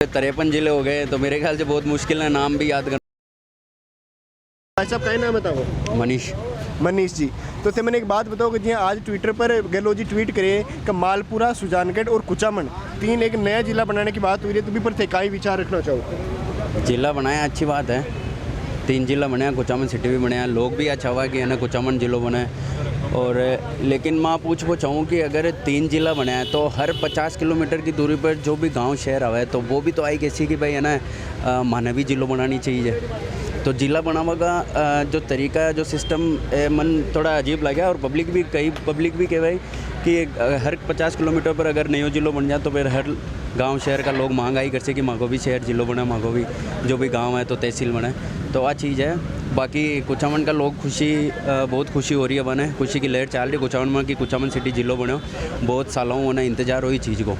53 जिले हो गए तो मेरे ख्याल से बहुत मुश्किल है नाम भी याद करना। भाई साहब का नाम बताओ। मनीष। मनीष जी, तो ते मैंने एक बात बताओ कि जी आज ट्विटर पर गहलोत जी ट्वीट करे कि मालपुरा, सुजानगढ़ और कुचामन तीन एक नया जिला बनाने की बात हुई है, तो भी पर थे का ही विचार रखना चाहो। जिला बनाया अच्छी बात है, 3 जिला बनाया, कुचामन सिटी भी बनाया, लोग भी अच्छा हुआ कि है ना कुचामन जिलो बना है। और लेकिन मैं पूछो चाहूँ कि अगर 3 जिला बनाया तो हर 50 किलोमीटर की दूरी पर जो भी गांव शहर आवा है तो वो भी तो आई कैसी कि भाई है ना मानवी जिलो बनानी चाहिए। तो जिला बनावा का जो तरीका है, जो सिस्टम मन थोड़ा अजीब लगा और पब्लिक भी कहे भाई कि हर 50 किलोमीटर पर अगर नयो जिलो बन जाए तो फिर हर गांव शहर का लोग महंगाई करसे कि मांगो भी शहर जिलो बना, मांगो भी जो भी गांव है तो तहसील बने। तो आ चीज़ है। बाकी कुचामन का लोग बहुत खुशी हो रही है, बने खुशी की लहर चाल रही है कुचामन में कि कुचामन सिटी जिलो बने। बहुत सालों होना इंतजार हुई चीज़ को।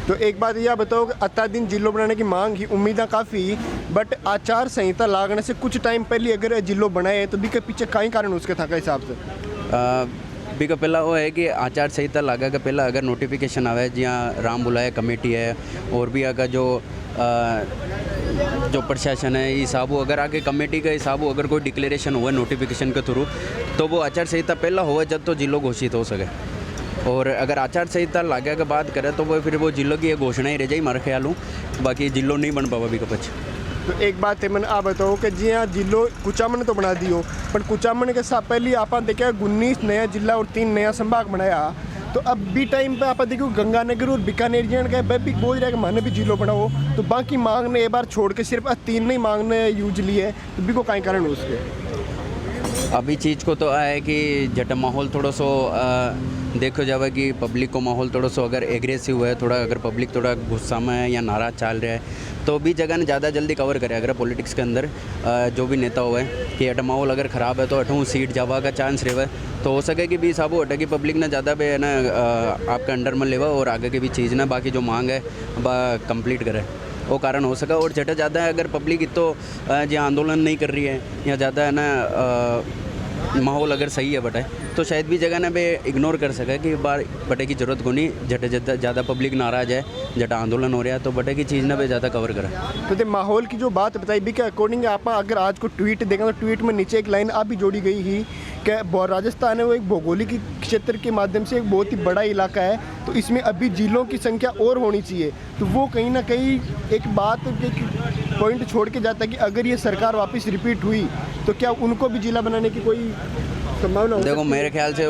तो एक बात यह बताओ कि अत्ता दिन जिलो बनाने की मांग ही उम्मीदें काफ़ी, बट आचार संहिता लागने से कुछ टाइम पहले अगर जिलो बनाए तो भी के पीछे कई कारण उसके था का हिसाब से भी का पहला वो है कि आचार संहिता लागा का पहला अगर नोटिफिकेशन आवे जहाँ राम बुलाया कमेटी है और भी अगर जो प्रशासन है हिसाब अगर आगे कमेटी का हिसाब अगर कोई डिक्लेरेशन हुआ नोटिफिकेशन के थ्रू तो वो आचार संहिता पहला हुआ जब तो जिलो घोषित हो सके। और अगर आचार संहिता लागे के बात करें तो वो फिर वो जिलों की घोषणा ही रह जाए मारे ख्याल हूँ, बाकी जिलो नहीं बन पावा भी कपच। तो एक बात है मैंने आप बताओ कि जी हाँ जिलो कुचामन तो बना दियो, पर कुचामन के साथ पहले आप देखा 19 नया जिला और 3 नया संभाग बनाया। तो अब भी टाइम पे आप देखो गंगानगर और बीकानेर जन का भी बोल रहा है कि मैंने भी जिलो बनाओ, तो बाकी मांगने एक बार छोड़ के सिर्फ 3 नहीं मांगने यूजली है, तो भी को कहीं कारण हो उसके। अभी चीज़ को तो है कि जट माहौल थोड़ा सो देखो जावे कि पब्लिक को माहौल थोड़ा सा अगर एग्रेसिव है, थोड़ा अगर पब्लिक थोड़ा गुस्सा में है या नाराज़ चल रहा है तो भी जगह ने ज़्यादा जल्दी कवर करे। अगर पॉलिटिक्स के अंदर जो भी नेता हुए कि अट माहौल अगर ख़राब है तो अठूँ सीट जावा का चांस रहे तो हो सके कि भी साबू अटकी पब्लिक ने ज़्यादा पे है ना आपका अंडर में लेवा और आगे की भी चीज़ ना बाकी जो मांग है वह कंप्लीट करे, वो कारण हो सका। और जटा ज़्यादा है अगर पब्लिक तो जो आंदोलन नहीं कर रही है या ज़्यादा है ना माहौल अगर सही है बटे तो शायद भी जगह ना पे इग्नोर कर सके कि बार बटे की ज़रूरत को नहीं, जटे ज़्यादा पब्लिक नाराज़ है, जटा आंदोलन हो रहा है तो बटे की चीज़ ना पे ज़्यादा कवर करें। तो दे माहौल की जो बात बताई भी के अकॉर्डिंग आप अगर आज को ट्वीट देखें तो ट्वीट में नीचे एक लाइन आप भी जोड़ी गई ही कि राजस्थान है वो एक भौगोलिक क्षेत्र के माध्यम से एक बहुत ही बड़ा इलाका है, तो इसमें अभी जिलों की संख्या और होनी चाहिए। तो वो कहीं ना कहीं एक बात एक पॉइंट छोड़ के जाता है कि अगर ये सरकार वापस रिपीट हुई तो क्या उनको भी जिला बनाने की कोई संभावना हो? देखो मेरे ख्याल से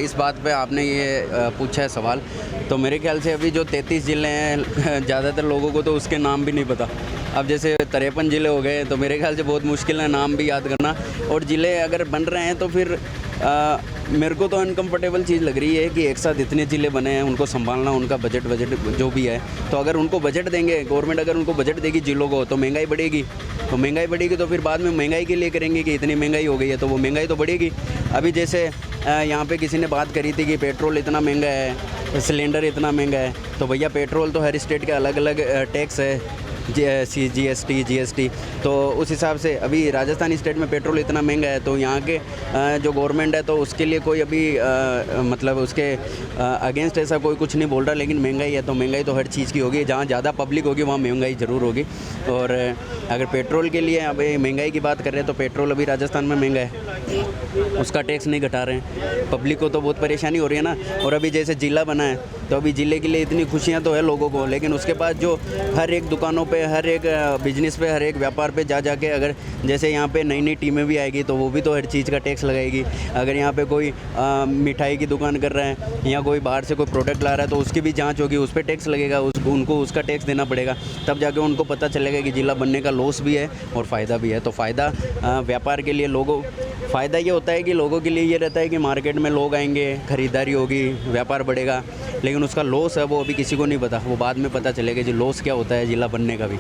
इस बात पे आपने ये पूछा है सवाल, तो मेरे ख्याल से अभी जो 33 ज़िले हैं ज़्यादातर लोगों को तो उसके नाम भी नहीं पता। अब जैसे 53 ज़िले हो गए तो मेरे ख्याल से बहुत मुश्किल है नाम भी याद करना। और ज़िले अगर बन रहे हैं तो फिर मेरे को तो अनकम्फर्टेबल चीज़ लग रही है कि एक साथ इतने ज़िले बने हैं, उनको संभालना, उनका बजट जो भी है, तो अगर उनको बजट देंगे गवर्नमेंट, अगर उनको बजट देगी ज़िलों को तो महंगाई बढ़ेगी, तो फिर बाद में महंगाई के लिए करेंगे कि इतनी महंगाई हो गई है तो वो महंगाई तो बढ़ेगी। अभी जैसे यहाँ पे किसी ने बात करी थी कि पेट्रोल इतना महंगा है, सिलेंडर इतना महंगा है, तो भैया पेट्रोल तो हर स्टेट के अलग अलग टैक्स है, जीएसटी, तो उस हिसाब से अभी राजस्थान स्टेट में पेट्रोल इतना महंगा है तो यहाँ के जो गवर्नमेंट है तो उसके लिए कोई अभी मतलब उसके अगेंस्ट ऐसा कोई कुछ नहीं बोल रहा, लेकिन महंगाई है तो महंगाई तो हर चीज़ की होगी, जहाँ ज़्यादा पब्लिक होगी वहाँ महंगाई ज़रूर होगी। और अगर पेट्रोल के लिए अभी महंगाई की बात कर रहे हैं तो पेट्रोल अभी राजस्थान में महंगा है, उसका टैक्स नहीं घटा रहे हैं, पब्लिक को तो बहुत परेशानी हो रही है ना। और अभी जैसे ज़िला बना है तो अभी ज़िले के लिए इतनी खुशियाँ तो है लोगों को, लेकिन उसके बाद जो हर एक दुकानों पे, हर एक बिजनेस पे, हर एक व्यापार पे जा के अगर जैसे यहाँ पे नई नई टीमें भी आएगी तो वो भी तो हर चीज़ का टैक्स लगाएगी। अगर यहाँ पे कोई मिठाई की दुकान कर रहा है या कोई बाहर से कोई प्रोडक्ट ला रहा है तो उसकी भी जांच होगी, उस पर टैक्स लगेगा, उनको उसका टैक्स देना पड़ेगा, तब जाके उनको पता चलेगा कि जिला बनने का लॉस भी है और फ़ायदा भी है। तो फ़ायदा व्यापार के लिए लोगों फ़ायदा ये होता है कि लोगों के लिए ये रहता है कि मार्केट में लोग आएंगे, ख़रीदारी होगी, व्यापार बढ़ेगा, लेकिन उसका लॉस है वो अभी किसी को नहीं पता, वो बाद में पता चलेगा जी लॉस क्या होता है जिला बनने का भी।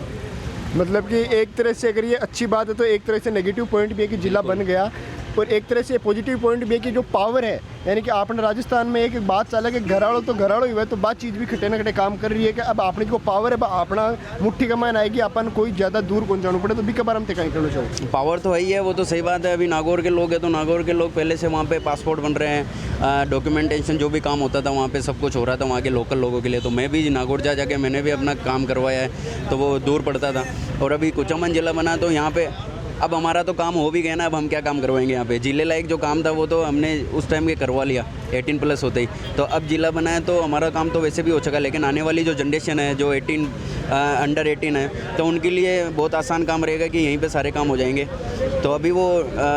मतलब कि एक तरह से अगर ये अच्छी बात है तो एक तरह से नेगेटिव पॉइंट भी है कि जिला बन गया, और एक तरह से पॉजिटिव पॉइंट भी है कि जो पावर है, यानी कि आपने राजस्थान में एक बात चला कि घराड़ो तो घराड़ो ही हुआ, तो बात चीज़ भी खटे न खटे काम कर रही है कि अब आपने जो पावर है अपना मुट्ठी कमान आएगी, अपन कोई ज़्यादा दूर कौन जाना पड़े, तो भी कबार हम कहीं करना चाहिए। पावर तो है ही है, वो तो सही बात है। अभी नागौर के लोग हैं तो नागौर के लोग पहले से वहाँ पे पासपोर्ट बन रहे हैं, डॉक्यूमेंटेशन जो भी काम होता था वहाँ पे सब कुछ हो रहा था वहाँ के लोकल लोगों के लिए। तो मैं भी नागौर जा जाके मैंने भी अपना काम करवाया है, तो वो दूर पड़ता था। और अभी कुचामन जिला बना तो यहाँ पे अब हमारा तो काम हो भी गया ना, अब हम क्या काम करवाएंगे यहाँ पे। जिले लायक जो काम था वो तो हमने उस टाइम के करवा लिया 18+ होते ही। तो अब जिला बना है तो हमारा काम तो वैसे भी हो चुका, लेकिन आने वाली जो जनरेशन है जो अंडर 18 है, तो उनके लिए बहुत आसान काम रहेगा कि यहीं पे सारे काम हो जाएंगे। तो अभी वो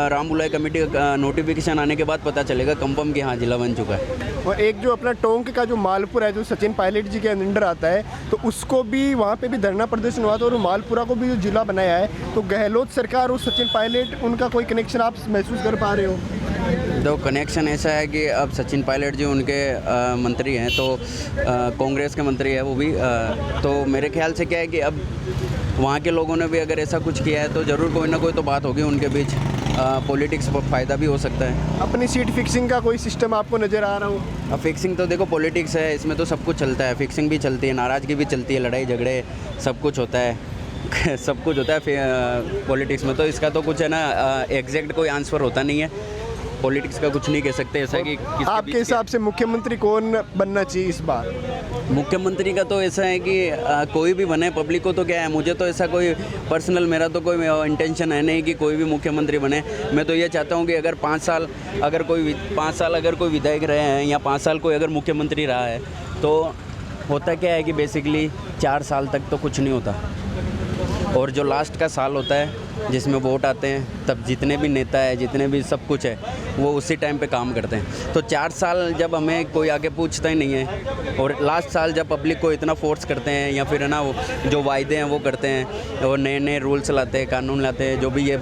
राम बुलाई कमेटी का नोटिफिकेशन आने के बाद पता चलेगा कंफर्म कि हाँ जिला बन चुका है। और एक जो अपना टोंक का जो मालपुरा है जो सचिन पायलट जी के अंडर आता है, तो उसको भी वहाँ पे भी धरना प्रदर्शन हुआ था, और मालपुरा को भी जो जिला बनाया है, तो गहलोत सरकार और सचिन पायलट उनका कोई कनेक्शन आप महसूस कर पा रहे हो? तो कनेक्शन ऐसा है कि अब सचिन पायलट जी उनके मंत्री हैं, तो कांग्रेस के मंत्री है वो भी, तो मेरे ख्याल से क्या है कि अब वहाँ के लोगों ने भी अगर ऐसा कुछ किया है तो ज़रूर कोई ना कोई तो बात होगी उनके बीच, पॉलिटिक्स पर फ़ायदा भी हो सकता है। अपनी सीट फिक्सिंग का कोई सिस्टम आपको नज़र आ रहा हो? अब फिक्सिंग तो देखो पॉलिटिक्स है, इसमें तो सब कुछ चलता है, फिक्सिंग भी चलती है, नाराज़गी भी चलती है, लड़ाई झगड़े सब कुछ होता है सब कुछ होता है पॉलिटिक्स में। तो इसका तो कुछ है ना एग्जैक्ट कोई आंसर होता नहीं है, पॉलिटिक्स का कुछ नहीं कह सकते ऐसा कि आपके हिसाब से मुख्यमंत्री कौन बनना चाहिए इस बार? मुख्यमंत्री का तो ऐसा है कि कोई भी बने, पब्लिक को तो क्या है, मुझे तो ऐसा कोई पर्सनल मेरा तो कोई इंटेंशन है नहीं कि कोई भी मुख्यमंत्री बने। मैं तो ये चाहता हूँ कि अगर 5 साल अगर कोई विधायक रहे हैं या 5 साल कोई अगर मुख्यमंत्री रहा है, तो होता क्या है कि बेसिकली 4 साल तक तो कुछ नहीं होता, और जो लास्ट का साल होता है जिसमें वोट आते हैं, तब जितने भी नेता है जितने भी सब कुछ है वो उसी टाइम पे काम करते हैं। तो 4 साल जब हमें कोई आगे पूछता ही नहीं है, और लास्ट साल जब पब्लिक को इतना फोर्स करते हैं या फिर है ना वो जो वायदे हैं वो करते हैं, और नए नए रूल्स लाते हैं, कानून लाते हैं, जो भी ये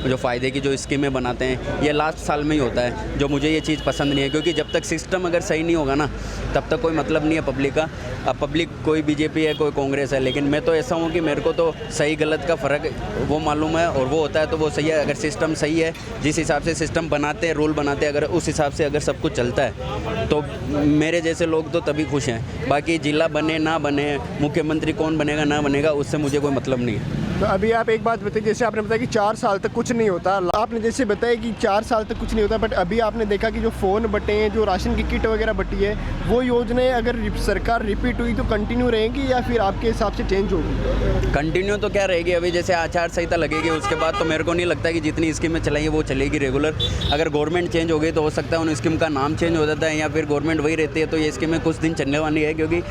जो फ़ायदे की जो स्कीमें बनाते हैं, ये लास्ट साल में ही होता है, जो मुझे ये चीज़ पसंद नहीं है। क्योंकि जब तक सिस्टम अगर सही नहीं होगा ना, तब तक कोई मतलब नहीं है पब्लिक का। अब पब्लिक कोई बीजेपी है कोई कांग्रेस है, लेकिन मैं तो ऐसा हूँ कि मेरे को तो सही गलत का फ़र्क वो मालूम है, और वो होता है तो वो सही है। अगर सिस्टम सही है, जिस हिसाब से सिस्टम बनाते हैं, रूल बनाते हैं, अगर उस हिसाब से अगर सब कुछ चलता है, तो मेरे जैसे लोग तो तभी खुश हैं। बाकी जिला बने ना बने, मुख्यमंत्री कौन बनेगा ना बनेगा, उससे मुझे कोई मतलब नहीं है। तो अभी आप एक बात बताइए, जैसे आपने बताया कि 4 साल तक कुछ नहीं होता, आपने जैसे बताया कि 4 साल तक कुछ नहीं होता, बट अभी आपने देखा कि जो फ़ोन बटे हैं, जो राशन की किट वगैरह बटी है, वो योजनाएं अगर सरकार रिपीट हुई तो कंटिन्यू रहेंगी या फिर आपके हिसाब से चेंज होगी? कंटिन्यू तो क्या रहेगी, अभी जैसे आचार संहिता लगेगी उसके बाद तो मेरे को नहीं लगता कि जितनी स्कीमें चलाई है वो चलेगी रेगुलर। अगर गवर्नमेंट चेंज हो गई तो हो सकता है उन स्कीम का नाम चेंज हो जाता है, या फिर गवर्नमेंट वही रहती है, तो ये स्कीमें कुछ दिन चलने वाली है, क्योंकि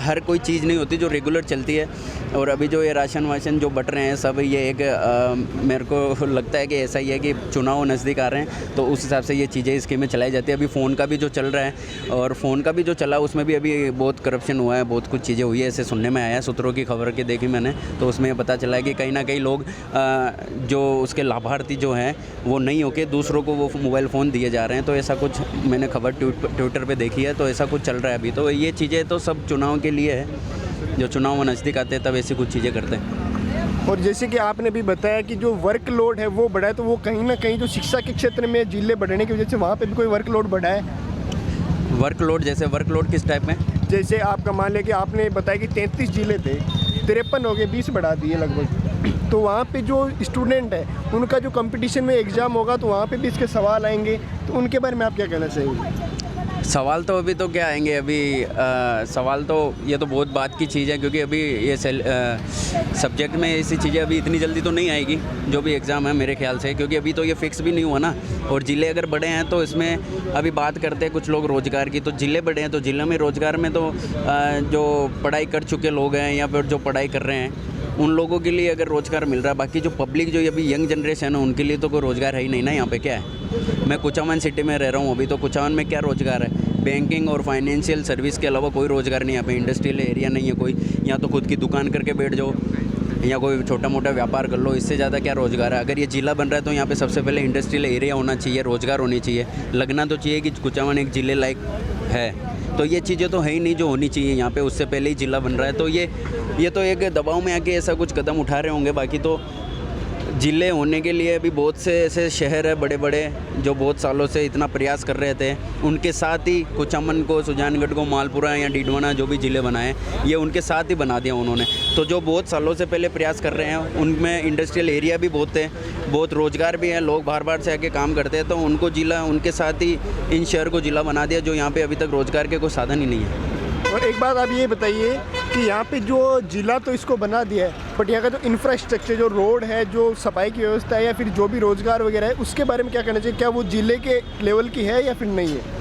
हर कोई चीज़ नहीं होती जो रेगुलर चलती है। और अभी जो ये राशन वाशन जो बट रहे हैं सब, ये एक मेरे को लगता है कि ऐसा ही है कि चुनाव नज़दीक आ रहे हैं, तो उस हिसाब से ये चीज़ें स्कीमें चलाई जाती है। अभी फ़ोन का भी जो चल रहा है, और फ़ोन का भी जो चला उसमें भी अभी बहुत करप्शन हुआ है, बहुत कुछ चीज़ें हुई है, ऐसे सुनने में आया है। सूत्रों की खबर के देखी मैंने, तो उसमें पता चला है कि कहीं ना कहीं लोग जो उसके लाभार्थी जो हैं वो नहीं होके दूसरों को वो मोबाइल फ़ोन दिए जा रहे हैं। तो ऐसा कुछ मैंने खबर ट्विटर पर देखी है, तो ऐसा कुछ चल रहा है अभी। तो ये चीज़ें तो सब चुनाव के लिए है, जो चुनाव नज़दीक आते हैं तब ऐसी कुछ चीज़ें करते हैं। और जैसे कि आपने भी बताया कि जो वर्कलोड है वो बढ़ा है, तो वो कहीं ना कहीं जो शिक्षा के क्षेत्र में जिले बढ़ने की वजह से वहाँ पे भी कोई वर्कलोड बढ़ा है? वर्कलोड जैसे वर्कलोड किस टाइप में? जैसे आपका मान लिया कि आपने बताया कि 33 जिले थे, 53 हो गए, 20 बढ़ा दिए लगभग, तो वहाँ पे जो स्टूडेंट है उनका जो कंपटीशन में एग्ज़ाम होगा तो वहाँ पे भी इसके सवाल आएंगे, तो उनके बारे में आप क्या कहना चाहेंगे? सवाल तो अभी तो क्या आएंगे, अभी सवाल तो ये तो बहुत बात की चीज़ है, क्योंकि अभी ये सब्जेक्ट में ऐसी चीज़ें अभी इतनी जल्दी तो नहीं आएगी जो भी एग्ज़ाम है मेरे ख्याल से, क्योंकि अभी तो ये फिक्स भी नहीं हुआ ना। और ज़िले अगर बड़े हैं तो इसमें अभी बात करते हैं कुछ लोग रोज़गार की, तो ज़िले बड़े हैं तो ज़िले में रोज़गार में तो जो पढ़ाई कर चुके लोग हैं या फिर जो पढ़ाई कर रहे हैं उन लोगों के लिए अगर रोज़गार मिल रहा है। बाकी जो पब्लिक जो अभी यंग जनरेशन है उनके लिए तो कोई रोज़गार है ही नहीं ना। यहाँ पे क्या है, मैं कुचामन सिटी में रह रहा हूँ अभी, तो कुचामन में क्या रोज़गार है? बैंकिंग और फाइनेंशियल सर्विस के अलावा कोई रोज़गार नहीं। यहाँ पे इंडस्ट्रियल एरिया नहीं है कोई, यहाँ तो खुद की दुकान करके बैठ जाओ या कोई छोटा मोटा व्यापार कर लो, इससे ज़्यादा क्या रोज़गार है। अगर ये जिला बन रहा है तो यहाँ पे सबसे पहले इंडस्ट्रियल एरिया होना चाहिए, रोज़गार होनी चाहिए, लगना तो चाहिए कि कुचामन एक ज़िले लायक है। तो ये चीज़ें तो है ही नहीं जो होनी चाहिए यहाँ पे, उससे पहले ही जिला बन रहा है। तो ये तो एक दबाव में आके ऐसा कुछ कदम उठा रहे होंगे। बाकी तो ज़िले होने के लिए अभी बहुत से ऐसे शहर है बड़े बड़े जो बहुत सालों से इतना प्रयास कर रहे थे, उनके साथ ही कुचामन को, सुजानगढ़ को, मालपुरा या डीडवाना जो भी ज़िले बनाए ये उनके साथ ही बना दिया उन्होंने। तो जो बहुत सालों से पहले प्रयास कर रहे हैं उनमें इंडस्ट्रियल एरिया भी बहुत है, बहुत रोज़गार भी है, लोग बाहर बाहर से आके काम करते हैं, तो उनको ज़िला उनके साथ ही इन शहर को ज़िला बना दिया जो यहाँ पे अभी तक रोज़गार के कोई साधन ही नहीं है। और एक बात आप ये बताइए कि यहाँ पे जो जिला तो इसको बना दिया है, बट यहाँ का जो इंफ्रास्ट्रक्चर, जो रोड है, जो सफाई की व्यवस्था है या फिर जो भी रोजगार वगैरह है, उसके बारे में क्या कहना चाहिए? क्या वो जिले के लेवल की है या फिर नहीं है?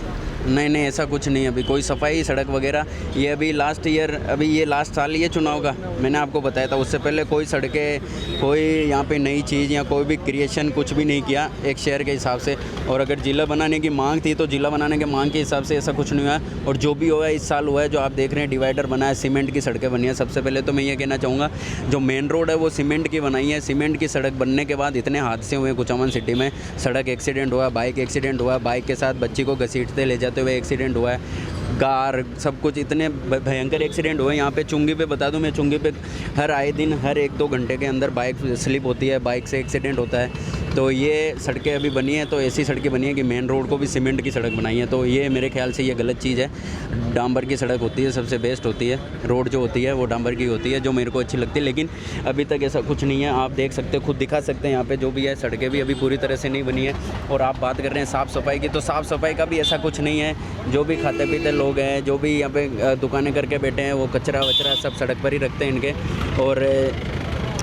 नहीं, ऐसा कुछ नहीं। अभी कोई सफाई सड़क वगैरह ये अभी लास्ट ईयर, अभी ये लास्ट साल ये चुनाव का मैंने आपको बताया था, उससे पहले कोई सड़कें, कोई यहाँ पे नई चीज़ या कोई भी क्रिएशन कुछ भी नहीं किया एक शहर के हिसाब से। और अगर ज़िला बनाने की मांग थी तो ज़िला बनाने के मांग के हिसाब से ऐसा कुछ नहीं हुआ। और जो भी हुआ है इस साल हुआ है, जो आप देख रहे हैं डिवाइडर बना है, सीमेंट की सड़कें बनी है। सबसे पहले तो मैं ये कहना चाहूँगा जो मेन रोड है वो सीमेंट की बनाई है। सीमेंट की सड़क बनने के बाद इतने हादसे हुए कुचामन सिटी में, सड़क एक्सीडेंट हुआ, बाइक एक्सीडेंट हुआ, बाइक के साथ बच्ची को घसीटते ले जाते हुए एक्सीडेंट हुआ है, कार सब कुछ इतने भयंकर एक्सीडेंट हुए। यहाँ पे चुंगी पे बता दूं मैं, चुंगी पे हर आए दिन हर 1-2 घंटे के अंदर बाइक स्लिप होती है, बाइक से एक्सीडेंट होता है। तो ये सड़कें अभी बनी हैं तो ऐसी सड़कें बनी है कि मेन रोड को भी सीमेंट की सड़क बनाई है, तो ये मेरे ख्याल से ये गलत चीज़ है। डांबर की सड़क होती है सबसे बेस्ट होती है, रोड जो होती है वो डांबर की होती है, जो मेरे को अच्छी लगती है। लेकिन अभी तक ऐसा कुछ नहीं है, आप देख सकते हो, खुद दिखा सकते हैं यहाँ पे जो भी है, सड़कें भी अभी पूरी तरह से नहीं बनी है। और आप बात कर रहे हैं साफ़ सफाई की, तो साफ़ सफाई का भी ऐसा कुछ नहीं है। जो भी खाते पीते लोग हैं, जो भी यहाँ पे दुकानें करके बैठे हैं, वो कचरा वचरा सब सड़क पर ही रखते हैं इनके। और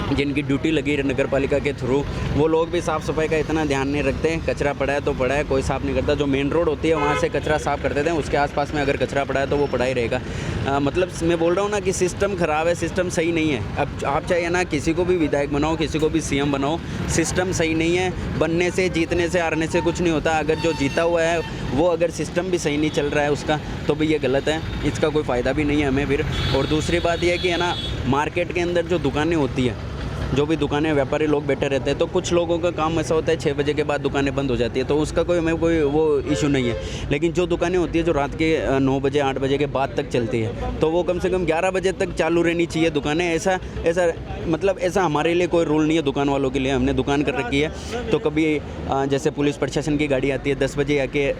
जिनकी ड्यूटी लगी है नगर पालिका के थ्रू, वो लोग भी साफ़ सफाई का इतना ध्यान नहीं रखते हैं। कचरा पड़ा है तो पड़ा है, कोई साफ़ नहीं करता। जो मेन रोड होती है वहाँ से कचरा साफ़ करते थे, उसके आसपास में अगर कचरा पड़ा है तो वो पड़ा ही रहेगा। मतलब मैं बोल रहा हूँ ना कि सिस्टम ख़राब है, सिस्टम सही नहीं है। अब आप चाहिए ना किसी को भी विधायक बनाओ, किसी को भी सीएम बनाओ, सिस्टम सही नहीं है। बनने से, जीतने से, हारने से कुछ नहीं होता। अगर जो जीता हुआ है वो अगर सिस्टम भी सही नहीं चल रहा है उसका, तो भी ये गलत है, इसका कोई फ़ायदा भी नहीं है हमें फिर। और दूसरी बात यह है कि है ना, मार्केट के अंदर जो दुकानें होती है, जो भी दुकानें, व्यापारी लोग बैठे रहते हैं, तो कुछ लोगों का काम ऐसा होता है 6 बजे के बाद दुकानें बंद हो जाती है, तो उसका कोई हमें कोई वो इशू नहीं है। लेकिन जो दुकानें होती है जो रात के 9 बजे 8 बजे के बाद तक चलती है, तो वो कम से कम 11 बजे तक चालू रहनी चाहिए दुकानें। ऐसा मतलब ऐसा हमारे लिए कोई रूल नहीं है दुकान वालों के लिए। हमने दुकान कर रखी है, तो कभी जैसे पुलिस प्रशासन की गाड़ी आती है 10 बजे आके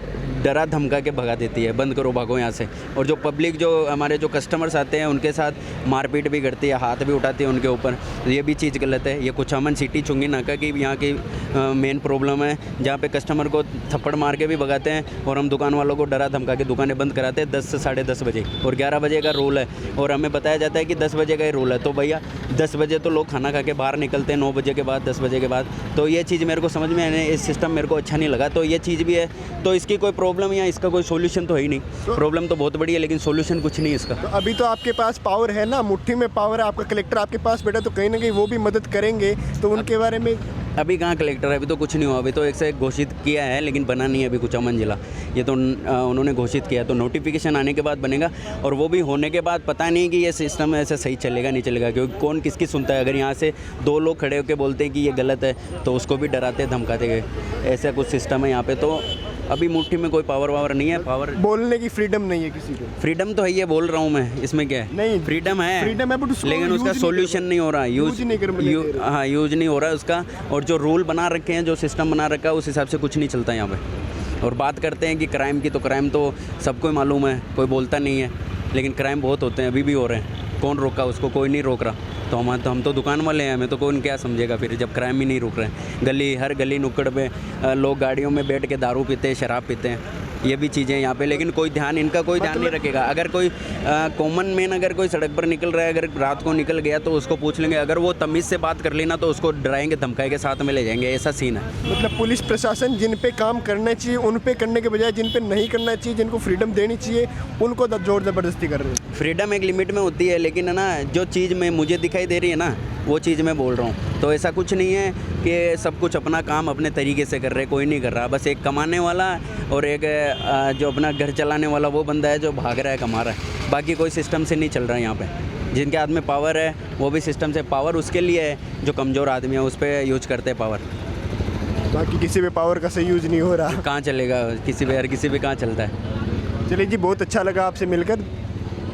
डरा धमका के भगा देती है, बंद करो, भागो यहाँ से। और जो पब्लिक, जो हमारे जो कस्टमर्स आते हैं, उनके साथ मारपीट भी करती है, हाथ भी उठाती है उनके ऊपर। ये भी चीज़ गलत है। ये कुचामन सिटी चुंगी नाका की यहाँ की मेन प्रॉब्लम है, जहाँ पे कस्टमर को थप्पड़ मार के भी भगाते हैं और हम दुकान वालों को डरा धमका के दुकानें बंद कराते हैं 10 से 10:30 बजे। और 11 बजे का रूल है, और हमें बताया जाता है कि 10 बजे का ही रूल है। तो भैया 10 बजे तो लोग खाना खा के बाहर निकलते हैं, 9 बजे के बाद, 10 बजे के बाद। तो ये चीज़ मेरे को समझ में आने, इस सिस्टम मेरे को अच्छा नहीं लगा। तो ये चीज़ भी है, तो इसकी कोई प्रॉब्लम या इसका कोई सोल्यूशन तो है ही नहीं। प्रॉब्लम तो बहुत बड़ी है लेकिन सोल्यूशन कुछ नहीं है इसका। तो अभी तो आपके पास पावर है ना, मुट्ठी में पावर है, आपका कलेक्टर आपके पास बैठा, तो कहीं ना कहीं वो भी मदद करेंगे, तो उनके बारे में। अभी कहाँ कलेक्टर है, अभी तो कुछ नहीं हुआ। अभी तो एक से एक घोषित किया है लेकिन बना नहीं है अभी कुचामन जिला। ये तो उन्होंने घोषित किया, तो नोटिफिकेशन आने के बाद बनेगा। और वो भी होने के बाद पता नहीं कि ये सिस्टम ऐसे सही चलेगा नहीं चलेगा, क्योंकि कौन किसकी सुनता है। अगर यहाँ से 2 लोग खड़े होकर बोलते हैं कि ये गलत है, तो उसको भी डराते धमकाते गए। ऐसा कुछ सिस्टम है यहाँ पे। तो अभी मुट्ठी में कोई पावर नहीं है। पावर बोलने की फ्रीडम नहीं है किसी को। फ्रीडम तो है, ये बोल रहा हूँ मैं, इसमें क्या है? नहीं, फ्रीडम है, बट उसको लेकिन उसका सोल्यूशन नहीं हो रहा, यूज नहीं हो रहा है उसका। और जो रूल बना रखे हैं, जो सिस्टम बना रखा है, उस हिसाब से कुछ नहीं चलता यहाँ पे। और बात करते हैं कि क्राइम की, तो क्राइम तो सबको मालूम है, कोई बोलता नहीं है, लेकिन क्राइम बहुत होते हैं, अभी भी हो रहे हैं। कौन रोका उसको? कोई नहीं रोक रहा। तो हम तो दुकान वाले हैं, हमें तो कौन क्या समझेगा फिर, जब क्राइम ही नहीं रुक रहे हैं। हर गली नुक्कड़ पे लोग गाड़ियों में बैठ के दारू पीते हैं, शराब पीते हैं, ये भी चीज़ें यहाँ पे। लेकिन कोई ध्यान, इनका कोई ध्यान नहीं रखेगा। अगर कोई कॉमन मैन अगर कोई सड़क पर निकल रहा है, अगर रात को निकल गया, तो उसको पूछ लेंगे। अगर वो तमीज़ से बात कर लेना तो उसको डराएंगे, धमकाएंगे, साथ में ले जाएंगे। ऐसा सीन है। मतलब पुलिस प्रशासन जिन पे काम करना चाहिए उन पे करने के बजाय जिन पे नहीं करना चाहिए, जिनको फ्रीडम देनी चाहिए, उनको जोर ज़बरदस्ती कर रहे हैं। फ्रीडम एक लिमिट में होती है, लेकिन है ना, जो चीज़ में मुझे दिखाई दे रही है ना, वो चीज़ मैं बोल रहा हूँ। तो ऐसा कुछ नहीं है कि सब कुछ अपना काम अपने तरीके से कर रहे, कोई नहीं कर रहा। बस एक कमाने वाला और एक जो अपना घर चलाने वाला वो बंदा है जो भाग रहा है, कमा रहा है। बाकी कोई सिस्टम से नहीं चल रहा है यहाँ पे। जिनके हाथ में पावर है वो भी सिस्टम से, पावर उसके लिए है जो कमज़ोर आदमी है, उस पर यूज करते हैं पावर। बाकी किसी पे पावर का सही यूज़ नहीं हो रहा। कहाँ चलेगा किसी पे, हर किसी पे कहाँ चलता है। चलिए जी, बहुत अच्छा लगा आपसे मिलकर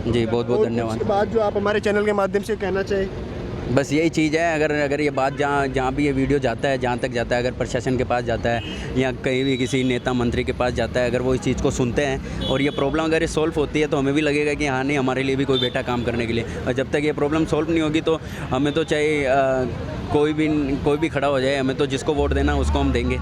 जी, बहुत बहुत धन्यवाद। उसके बाद जो आप हमारे चैनल के माध्यम से कहना चाहें? बस यही चीज़ है। अगर ये बात जहाँ भी ये वीडियो जाता है, जहाँ तक जाता है, अगर प्रशासन के पास जाता है या कहीं भी किसी नेता मंत्री के पास जाता है, अगर वो इस चीज़ को सुनते हैं और ये प्रॉब्लम अगर ये सॉल्व होती है तो हमें भी लगेगा कि हाँ नहीं, हमारे लिए भी कोई बैठा काम करने के लिए। और जब तक ये प्रॉब्लम सॉल्व नहीं होगी तो हमें तो चाहे कोई भी खड़ा हो जाए, हमें तो जिसको वोट देना उसको हम देंगे।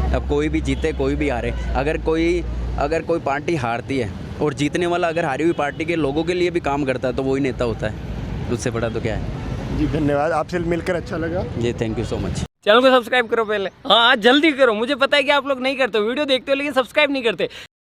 अब कोई भी जीते कोई भी हारे, अगर कोई पार्टी हारती है और जीतने वाला अगर हारी हुई पार्टी के लोगों के लिए भी काम करता है तो वही नेता होता है। उससे बड़ा तो क्या है। जी धन्यवाद, आपसे मिलकर अच्छा लगा। जी thank you so much. Channel को सब्सक्राइब करो पहले, हाँ जल्दी करो। मुझे पता है कि आप लोग नहीं करते हो, वीडियो देखते हो लेकिन सब्सक्राइब नहीं करते।